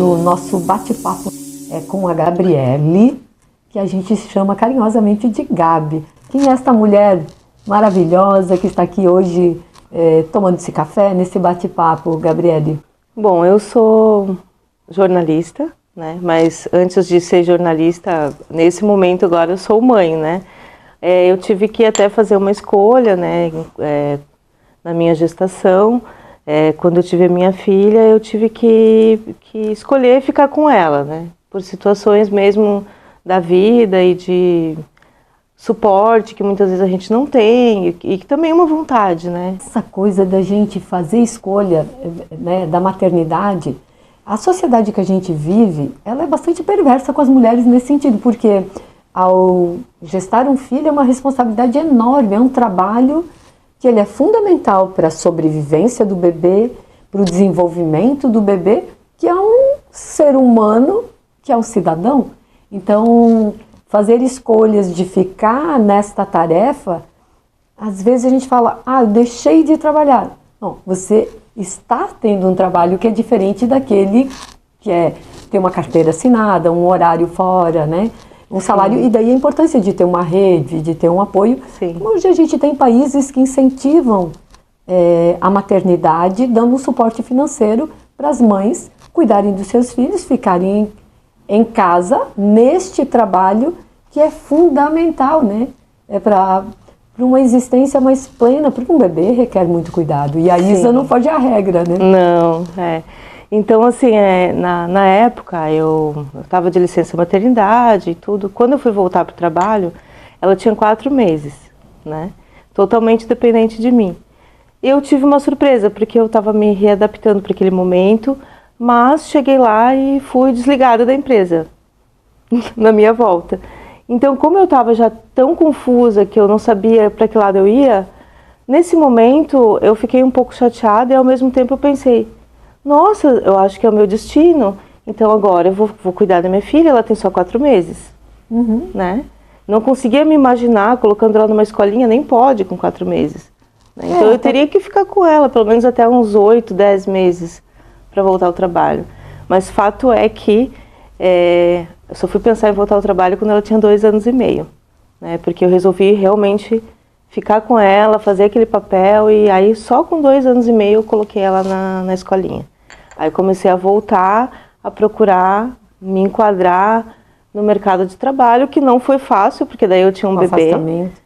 o nosso bate-papo com a Gabriele, que a gente chama carinhosamente de Gabi. Quem é esta mulher maravilhosa que está aqui hoje tomando esse café, nesse bate-papo, Gabriele? Bom, eu sou jornalista, né? Mas antes de ser jornalista, nesse momento agora eu sou mãe, né? Eu tive que até fazer uma escolha, né? Na minha gestação, quando eu tive a minha filha, eu tive que escolher ficar com ela, né? Por situações mesmo da vida e de suporte que muitas vezes a gente não tem e que também é uma vontade, né? Essa coisa da gente fazer escolha, né, da maternidade, a sociedade que a gente vive, ela é bastante perversa com as mulheres nesse sentido, porque ao gestar um filho é uma responsabilidade enorme, é um trabalho que ele é fundamental para a sobrevivência do bebê, para o desenvolvimento do bebê, que é um ser humano, que é um cidadão. Então, fazer escolhas de ficar nesta tarefa, às vezes a gente fala, eu deixei de trabalhar. Não, você está tendo um trabalho que é diferente daquele que ter uma carteira assinada, um horário fora, né? Um salário, e daí a importância de ter uma rede, de ter um apoio. Sim. Hoje a gente tem países que incentivam a maternidade, dando um suporte financeiro para as mães cuidarem dos seus filhos, ficarem em casa, neste trabalho que é fundamental, né? Para uma existência mais plena, porque um bebê requer muito cuidado. E a Isa não foge à regra, né? Não, Então, assim, na época, eu estava de licença maternidade e tudo. Quando eu fui voltar para o trabalho, ela tinha 4 meses, né? Totalmente dependente de mim. Eu tive uma surpresa, porque eu estava me readaptando para aquele momento, mas cheguei lá e fui desligada da empresa, na minha volta. Então, como eu estava já tão confusa, que eu não sabia para que lado eu ia, nesse momento eu fiquei um pouco chateada e ao mesmo tempo eu pensei, nossa, eu acho que é o meu destino, então agora eu vou cuidar da minha filha, ela tem só 4 meses, né? Não conseguia me imaginar colocando ela numa escolinha, nem pode com 4 meses. Né? Então eu teria que ficar com ela, pelo menos até uns 8, 10 meses para voltar ao trabalho. Mas fato é que eu só fui pensar em voltar ao trabalho quando ela tinha 2 anos e meio, né? Porque eu resolvi realmente ficar com ela, fazer aquele papel, e aí só com 2 anos e meio eu coloquei ela na escolinha. Aí comecei a voltar, a procurar, me enquadrar no mercado de trabalho, que não foi fácil, porque daí eu tinha um bebê. Afastamento.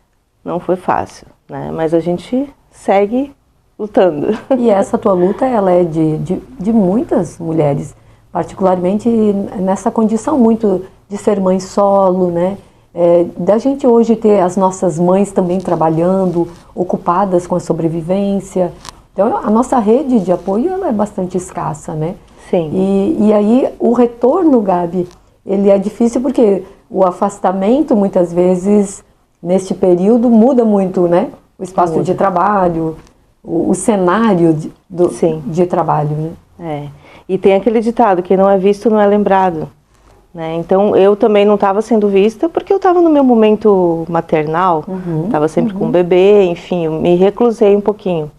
Não foi fácil, né? Mas a gente segue lutando. E essa tua luta, ela é de muitas mulheres, particularmente nessa condição muito de ser mãe solo, né? Da gente hoje ter as nossas mães também trabalhando, ocupadas com a sobrevivência. Então, a nossa rede de apoio ela é bastante escassa, né? Sim. E aí, o retorno, Gabi, ele é difícil porque o afastamento, muitas vezes, neste período, muda muito, né? O espaço de trabalho, o cenário de trabalho, né? E tem aquele ditado, quem não é visto não é lembrado. Né? Então, eu também não estava sendo vista porque eu estava no meu momento maternal, estava sempre com o bebê, enfim, eu me reclusei um pouquinho.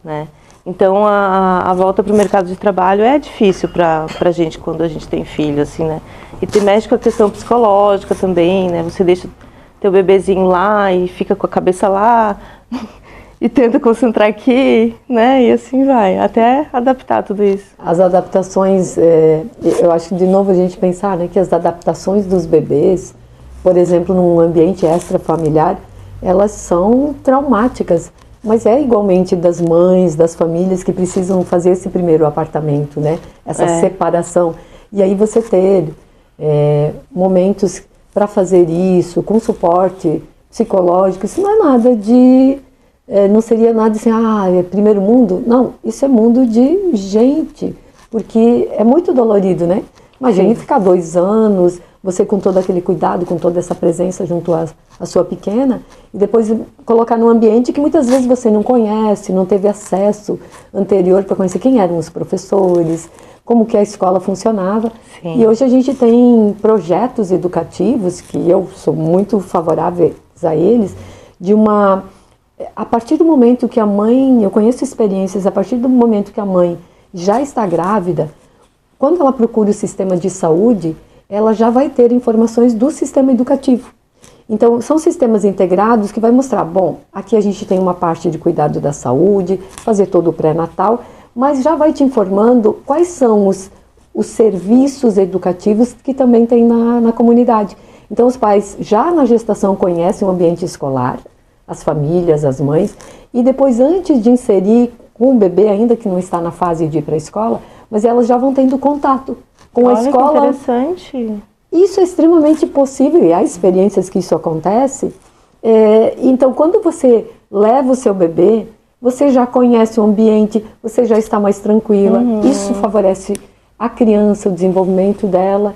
Né? Então, a volta para o mercado de trabalho é difícil para a gente quando a gente tem filho, assim, né? E mexe com a questão psicológica também, né? Você deixa teu bebezinho lá e fica com a cabeça lá e tenta concentrar aqui, né? E assim vai, até adaptar tudo isso. As adaptações, eu acho que de novo a gente pensar, né, que as adaptações dos bebês, por exemplo, num ambiente extrafamiliar, elas são traumáticas. Mas é igualmente das mães, das famílias que precisam fazer esse primeiro apartamento, né? Essa separação. E aí você ter momentos para fazer isso, com suporte psicológico, isso não é nada de... não seria nada assim, é primeiro mundo. Não, isso é mundo de gente, porque é muito dolorido, né? Imagine ficar 2 anos, você com todo aquele cuidado, com toda essa presença junto à sua pequena, e depois colocar num ambiente que muitas vezes você não conhece, não teve acesso anterior para conhecer quem eram os professores, como que a escola funcionava. Sim. E hoje a gente tem projetos educativos, que eu sou muito favorável a eles, a partir do momento que a mãe, eu conheço experiências, a partir do momento que a mãe já está grávida, quando ela procura o sistema de saúde, ela já vai ter informações do sistema educativo. Então, são sistemas integrados que vai mostrar, bom, aqui a gente tem uma parte de cuidado da saúde, fazer todo o pré-natal, mas já vai te informando quais são os serviços educativos que também tem na comunidade. Então, os pais já na gestação conhecem o ambiente escolar, as famílias, as mães, e depois, antes de inserir com o bebê, ainda que não está na fase de ir para a escola, mas elas já vão tendo contato com a escola. Que interessante. Isso é extremamente possível, e há experiências que isso acontece. Então, quando você leva o seu bebê, você já conhece o ambiente, você já está mais tranquila. Isso favorece a criança, o desenvolvimento dela.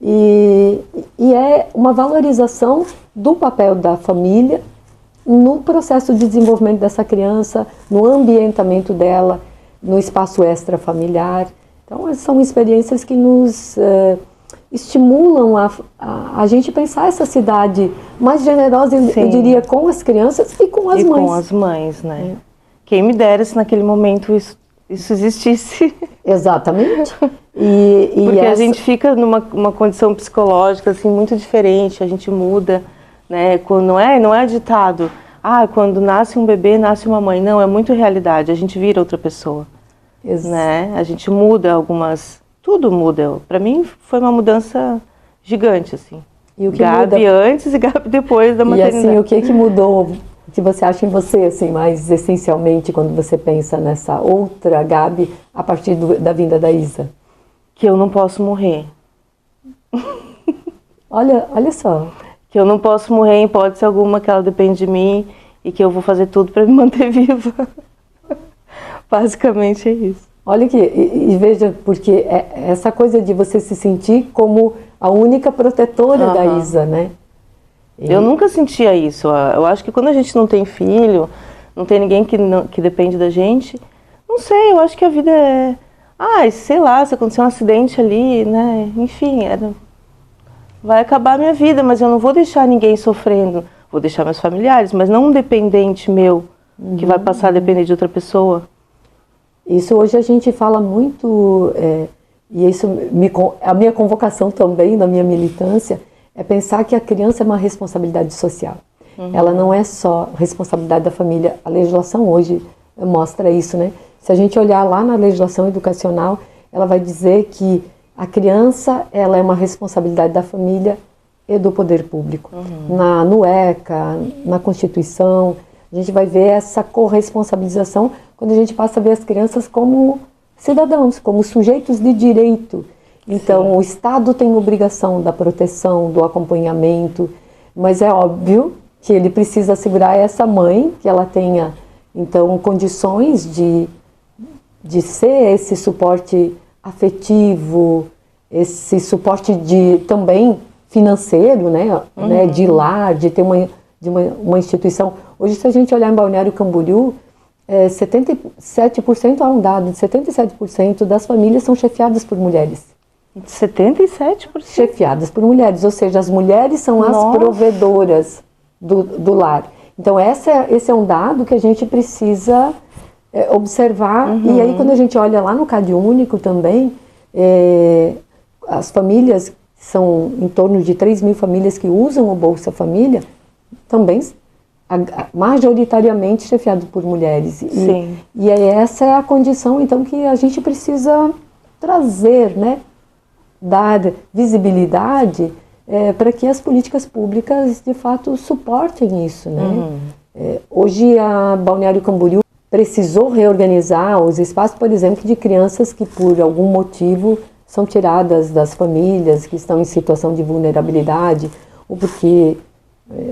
E é uma valorização do papel da família no processo de desenvolvimento dessa criança, no ambientamento dela, no espaço extrafamiliar. Então, são experiências que nos estimulam a gente pensar essa cidade mais generosa, eu diria, com as crianças e com as mães. E com as mães, né? Quem me dera se naquele momento isso existisse. Exatamente. Porque a gente fica numa condição psicológica assim, muito diferente, a gente muda, né? Quando não é ditado, quando nasce um bebê, nasce uma mãe. Não, é muito realidade, a gente vira outra pessoa. Né? A gente muda tudo muda. Para mim foi uma mudança gigante, assim. E o que Gabi muda... antes e Gabi depois da maternidade. E assim, o que mudou, que você acha em você, assim, mais essencialmente, quando você pensa nessa outra Gabi, a partir da vinda da Isa? Que eu não posso morrer. Olha só. Que eu não posso morrer em hipótese alguma, que ela depende de mim e que eu vou fazer tudo para me manter viva. Basicamente é isso. Olha aqui, e veja, porque essa coisa de você se sentir como a única protetora da Isa, né? Eu nunca sentia isso. Eu acho que quando a gente não tem filho, não tem ninguém que depende da gente, não sei, eu acho que a vida é... sei lá, se acontecer um acidente ali, né? Enfim, vai acabar a minha vida, mas eu não vou deixar ninguém sofrendo. Vou deixar meus familiares, mas não um dependente meu, que vai passar a depender de outra pessoa. Isso hoje a gente fala muito, e isso a minha convocação também, da minha militância, é pensar que a criança é uma responsabilidade social. Ela não é só responsabilidade da família. A legislação hoje mostra isso, né? Se a gente olhar lá na legislação educacional, ela vai dizer que a criança, ela é uma responsabilidade da família e do poder público. No ECA, na Constituição, a gente vai ver essa corresponsabilização quando a gente passa a ver as crianças como cidadãos, como sujeitos de direito. Então, o Estado tem obrigação da proteção, do acompanhamento, mas é óbvio que ele precisa assegurar a essa mãe que ela tenha, então, condições de ser esse suporte afetivo, esse suporte também financeiro, né, de lar, de ter uma instituição. Hoje, se a gente olhar em Balneário Camboriú, 77%, há um dado de 77% das famílias são chefiadas por mulheres. 77%? Chefiadas por mulheres, ou seja, as mulheres são as provedoras do lar. Então, esse é um dado que a gente precisa observar. E aí, quando a gente olha lá no CadÚnico também, as famílias, são em torno de 3 mil famílias que usam o Bolsa Família, também majoritariamente chefiadas por mulheres. E essa é a condição, então, que a gente precisa trazer, né? Dar visibilidade para que as políticas públicas, de fato, suportem isso, né? Hoje, a Balneário Camboriú precisou reorganizar os espaços, por exemplo, de crianças que, por algum motivo, são tiradas das famílias, que estão em situação de vulnerabilidade, ou porque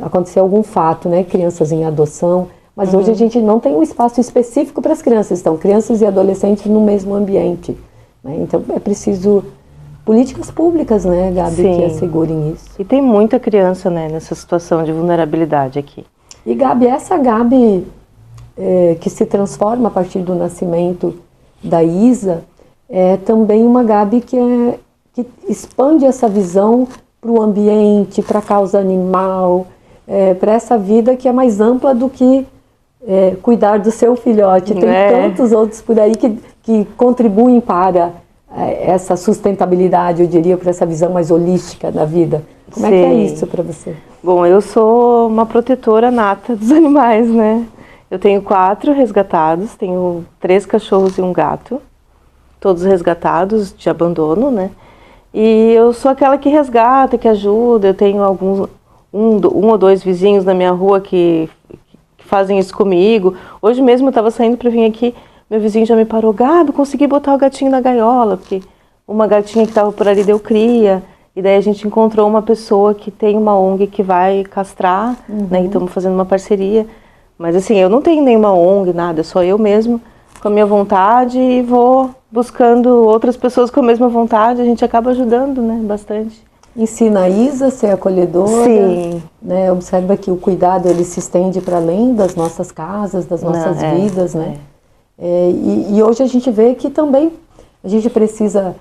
aconteceu algum fato, né? Crianças em adoção. Mas hoje a gente não tem um espaço específico para as crianças, estão crianças e adolescentes no mesmo ambiente, né? Então, é preciso políticas públicas, né, Gabi, que assegurem isso. E tem muita criança, né, nessa situação de vulnerabilidade aqui. E, Gabi, essa Gabi que se transforma a partir do nascimento da Isa, é também uma Gabi que expande essa visão para o ambiente, para a causa animal, para essa vida que é mais ampla do que cuidar do seu filhote. Tem tantos outros por aí que contribuem para essa sustentabilidade, eu diria, para essa visão mais holística da vida. Como é que é isso para você? Bom, eu sou uma protetora nata dos animais, né? Eu tenho 4 resgatados, tenho 3 cachorros e um gato, todos resgatados de abandono, né? E eu sou aquela que resgata, que ajuda. Eu tenho um ou 2 vizinhos na minha rua que fazem isso comigo. Hoje mesmo eu estava saindo para vir aqui, meu vizinho já me parou: Gabi, consegui botar o gatinho na gaiola, porque uma gatinha que estava por ali deu cria. E daí a gente encontrou uma pessoa que tem uma ONG que vai castrar, né? E estamos fazendo uma parceria. Mas assim, eu não tenho nenhuma ONG, nada, só eu mesmo com a minha vontade e vou buscando outras pessoas com a mesma vontade, a gente acaba ajudando, né, bastante. Ensina a Isa a ser acolhedora. Sim. Né? Observa que o cuidado ele se estende para além das nossas casas, das nossas vidas, né? E hoje a gente vê que também a gente precisa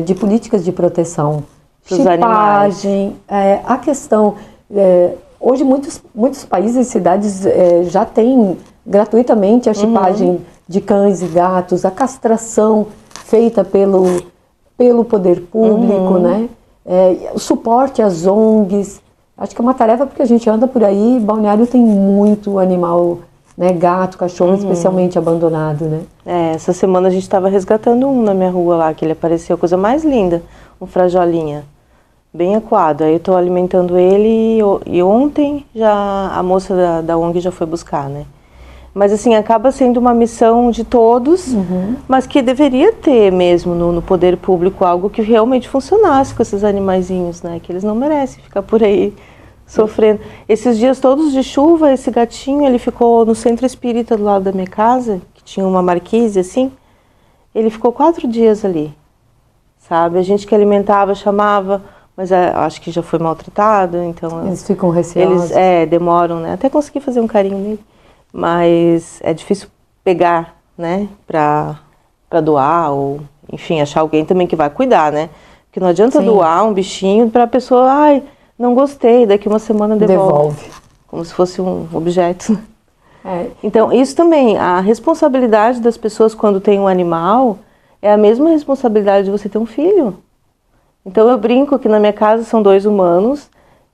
de políticas de proteção, chipagem, a questão... hoje muitos países e cidades já têm gratuitamente a chipagem de cães e gatos, a castração feita pelo poder público, né? O suporte às ONGs. Acho que é uma tarefa porque a gente anda por aí, Balneário tem muito animal, né? Gato, cachorro, especialmente abandonado, né? Essa semana a gente estava resgatando um na minha rua lá, que ele apareceu, a coisa mais linda, um frajolinha, bem acuado. Aí eu estou alimentando ele e ontem já a moça da ONG já foi buscar, né? Mas assim, acaba sendo uma missão de todos, mas que deveria ter mesmo no poder público algo que realmente funcionasse com esses animaizinhos, né? Que eles não merecem ficar por aí sofrendo. Esses dias todos de chuva, esse gatinho, ele ficou no centro espírita do lado da minha casa, que tinha uma marquise assim, ele ficou 4 dias ali, sabe? A gente que alimentava, chamava, mas acho que já foi maltratado, então... Eles ficam receosos. Eles demoram, né? Até conseguir fazer um carinho nele. Mas é difícil pegar, né, pra doar ou, enfim, achar alguém também que vai cuidar, né? Porque não adianta doar um bichinho pra pessoa, não gostei, daqui uma semana devolve. Como se fosse um objeto. Então, isso também, a responsabilidade das pessoas quando tem um animal é a mesma responsabilidade de você ter um filho. Então, eu brinco que na minha casa são 2 humanos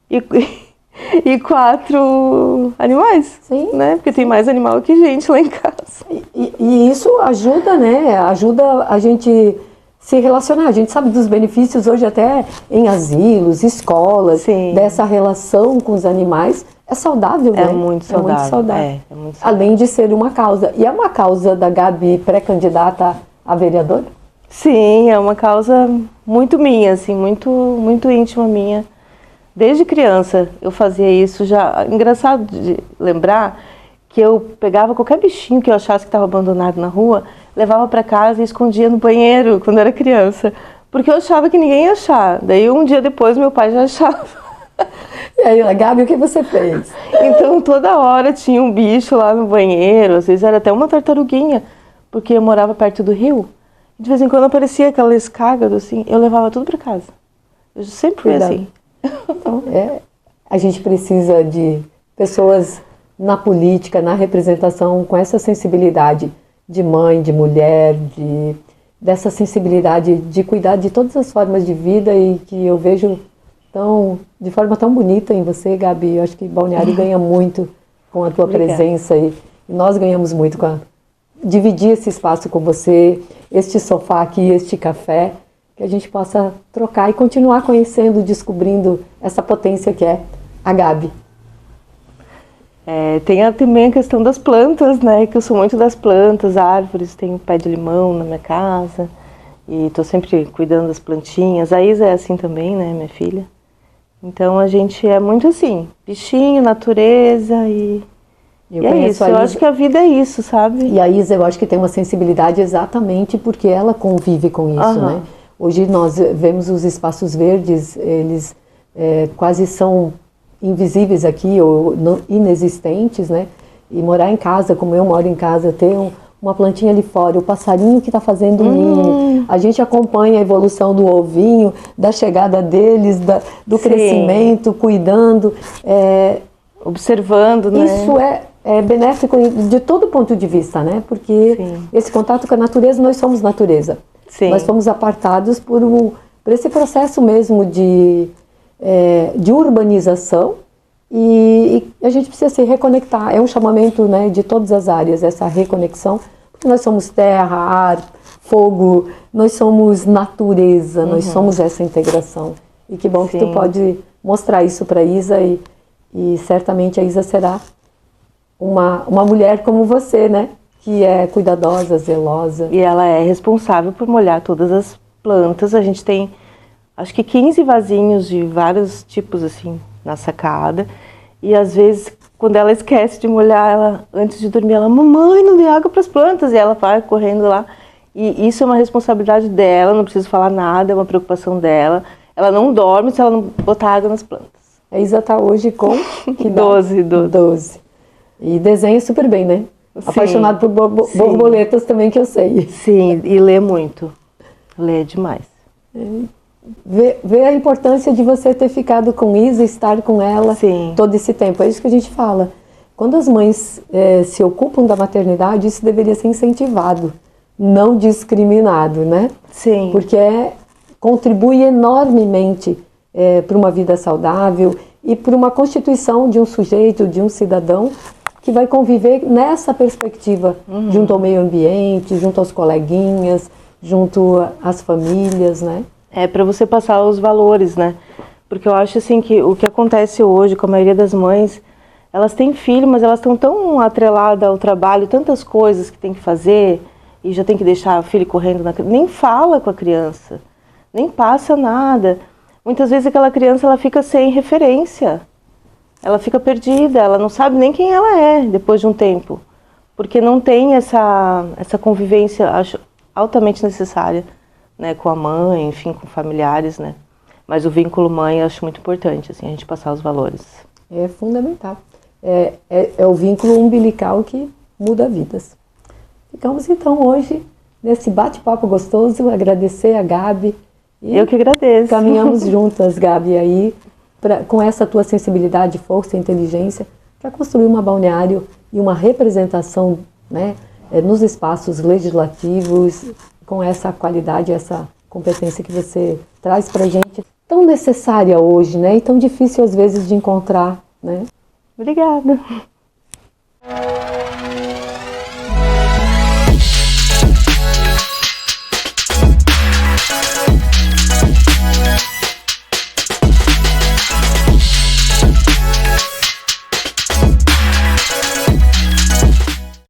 e 4 animais, né? Porque tem mais animal que gente lá em casa. E isso ajuda, né? Ajuda a gente se relacionar. A gente sabe dos benefícios hoje até em asilos, escolas, dessa relação com os animais. É saudável, né? É muito saudável. É muito saudável. É muito saudável. Além de ser uma causa. E é uma causa da Gabi pré-candidata a vereadora? Sim, é uma causa muito minha, assim, muito, muito íntima minha. Desde criança eu fazia isso já. Engraçado de lembrar que eu pegava qualquer bichinho que eu achasse que estava abandonado na rua, levava para casa e escondia no banheiro quando eu era criança. Porque eu achava que ninguém ia achar. Daí um dia depois meu pai já achava. E aí, Gabi, o que você fez? Então toda hora tinha um bicho lá no banheiro, às vezes era até uma tartaruguinha, porque eu morava perto do rio. De vez em quando aparecia aqueles cágados assim, eu levava tudo para casa. Eu sempre fui assim. Então, a gente precisa de pessoas na política, na representação, com essa sensibilidade de mãe, de mulher, dessa sensibilidade de cuidar de todas as formas de vida e que eu vejo de forma tão bonita em você, Gabi. Eu acho que Balneário ganha muito com a tua presença e nós ganhamos muito com dividir esse espaço com você, este sofá aqui, este café, que a gente possa trocar e continuar conhecendo, descobrindo essa potência que é a Gabi. Tem também a questão das plantas, né? Que eu sou muito das plantas, árvores, tenho pé de limão na minha casa e estou sempre cuidando das plantinhas. A Isa é assim também, né, minha filha? Então a gente é muito assim, bichinho, natureza e é isso. Eu acho que a vida é isso, sabe? E a Isa, eu acho que tem uma sensibilidade exatamente porque ela convive com isso, né? Hoje nós vemos os espaços verdes, eles quase são invisíveis aqui ou inexistentes, né? E morar em casa, como eu moro em casa, ter uma plantinha ali fora, o passarinho que está fazendo ninho, a gente acompanha a evolução do ovinho, da chegada deles, do crescimento, cuidando. Observando, né? Isso é benéfico de todo ponto de vista, né? Porque esse contato com a natureza, nós somos natureza. Sim. Nós fomos apartados por esse processo mesmo de urbanização e a gente precisa se reconectar. É um chamamento, né, de todas as áreas, essa reconexão, porque nós somos terra, ar, fogo, nós somos natureza, nós somos essa integração. E que bom que tu pode mostrar isso para a Isa e certamente a Isa será uma mulher como você, né? Que é cuidadosa, zelosa. E ela é responsável por molhar todas as plantas. A gente tem, acho que 15 vasinhos de vários tipos, assim, na sacada. E às vezes, quando ela esquece de molhar, ela, antes de dormir, ela, mamãe, não dei água para as plantas. E ela vai correndo lá. E isso é uma responsabilidade dela, não preciso falar nada, é uma preocupação dela. Ela não dorme se ela não botar água nas plantas. A Isa está hoje com... que 12. E desenha super bem, né? Sim. Apaixonado por borboletas também, que eu sei. Sim, e lê muito. Lê demais. Vê a importância de você ter ficado com Isa, estar com ela todo esse tempo. É isso que a gente fala. Quando as mães se ocupam da maternidade, isso deveria ser incentivado, não discriminado, né? Sim. Porque contribui enormemente para uma vida saudável e para uma constituição de um sujeito, de um cidadão que vai conviver nessa perspectiva, junto ao meio ambiente, junto aos coleguinhas, junto às famílias, né? É para você passar os valores, né? Porque eu acho assim que o que acontece hoje com a maioria das mães, elas têm filho, mas elas estão tão atreladas ao trabalho, tantas coisas que tem que fazer e já tem que deixar o filho correndo nem fala com a criança, nem passa nada. Muitas vezes aquela criança ela fica sem referência. Ela fica perdida, ela não sabe nem quem ela é depois de um tempo. Porque não tem essa convivência, acho, altamente necessária, né, com a mãe, enfim, com familiares, né. Mas o vínculo mãe eu acho muito importante, assim, a gente passar os valores. É fundamental. É o vínculo umbilical que muda vidas. Ficamos então hoje nesse bate-papo gostoso, agradecer a Gabi. Eu que agradeço. Caminhamos juntas, Gabi, aí, com essa tua sensibilidade, força e inteligência, para construir uma balneário e uma representação, né, nos espaços legislativos, com essa qualidade, essa competência que você traz para a gente, tão necessária hoje, né, e tão difícil às vezes de encontrar, né? Obrigada.